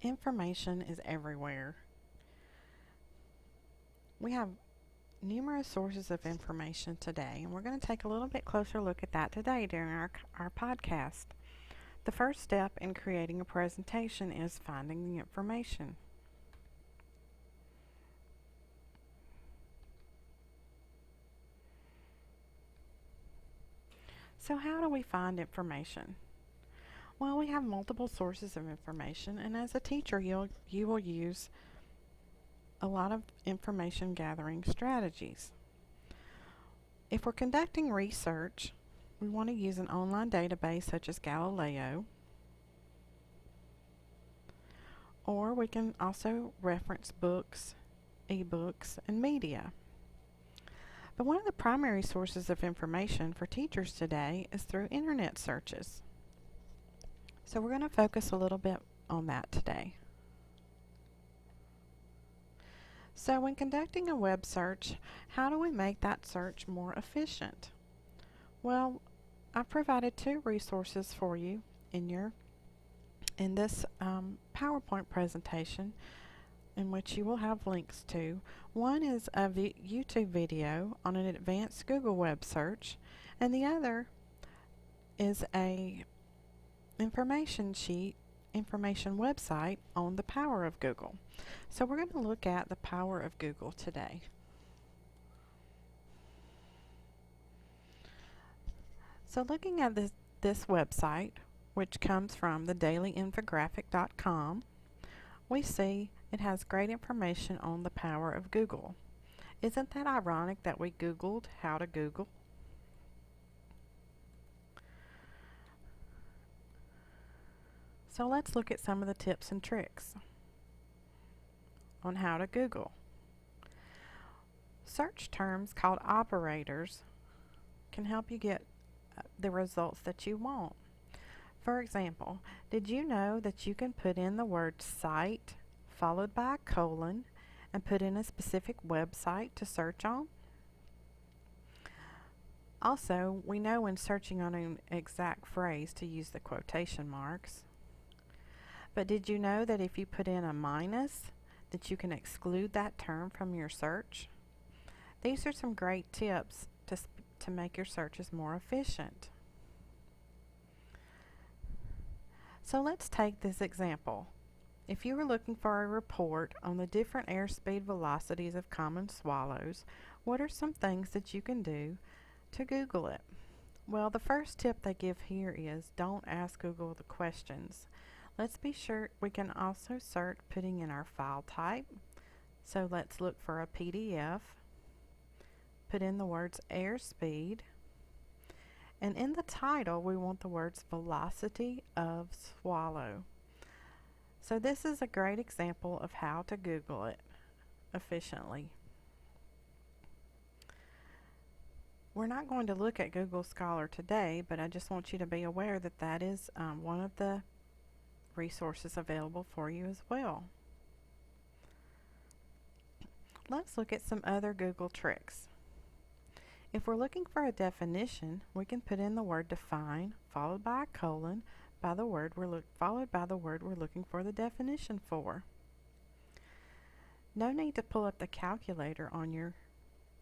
Information is everywhere. We have numerous sources of information today, and we're going to take a little bit closer look at that today during our podcast. The first step in creating a presentation is finding the information. So how do we find information? Well, we have multiple sources of information, and as a teacher, you will use a lot of information gathering strategies. If we're conducting research, we want to use an online database such as Galileo, or we can also reference books, ebooks, and media. But one of the primary sources of information for teachers today is through internet searches. So we're going to focus a little bit on that today. So when conducting a web search, how do we make that search more efficient? Well, I've provided two resources for you in this PowerPoint presentation, in which you will have links to. One is a YouTube video on an advanced Google web search, and the other is a information website on the power of Google. So we're going to look at the power of Google today. So looking at this website, which comes from thedailyinfographic.com, we see it has great information on the power of Google. Isn't that ironic that we Googled how to Google? So let's look at some of the tips and tricks on how to Google. Search terms called operators can help you get the results that you want. For example, did you know that you can put in the word site followed by a colon and put in a specific website to search on? Also, we know when searching on an exact phrase to use the quotation marks. But did you know that if you put in a minus, that you can exclude that term from your search? These are some great tips to make your searches more efficient. So let's take this example. If you were looking for a report on the different airspeed velocities of common swallows, what are some things that you can do to Google it? Well, the first tip they give here is don't ask Google the questions. Let's be sure we can also search putting in our file type. So let's look for a PDF, put in the words airspeed, and in the title we want the words velocity of swallow. So this is a great example of how to Google it efficiently. We're not going to look at Google Scholar today, but I just want you to be aware that that is one of the resources available for you as well. Let's look at some other Google tricks. If we're looking for a definition, we can put in the word define followed by a colon followed by the word we're looking for the definition for. No need to pull up the calculator on your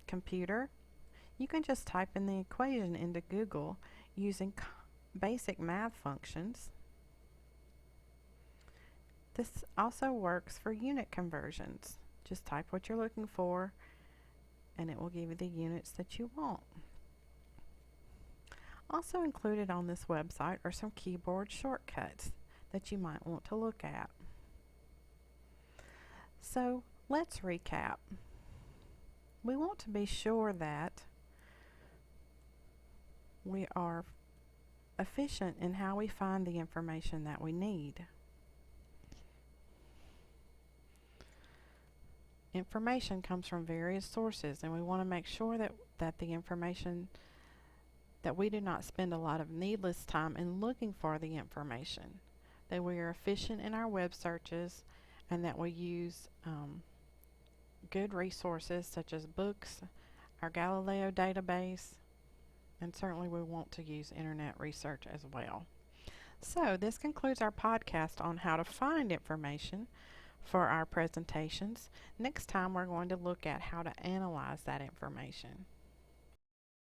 computer. You can just type in the equation into Google using basic math functions. This also works for unit conversions. Just type what you're looking for and it will give you the units that you want. Also included on this website are some keyboard shortcuts that you might want to look at. So let's recap. We want to be sure that we are efficient in how we find the information that we need. Information comes from various sources, and we want to make sure that the information, that we do not spend a lot of needless time in looking for the information, that we are efficient in our web searches, and that we use good resources such as books, our Galileo database, and certainly we want to use internet research as well. So this concludes our podcast on how to find information for our presentations. Next time we're going to look at how to analyze that information.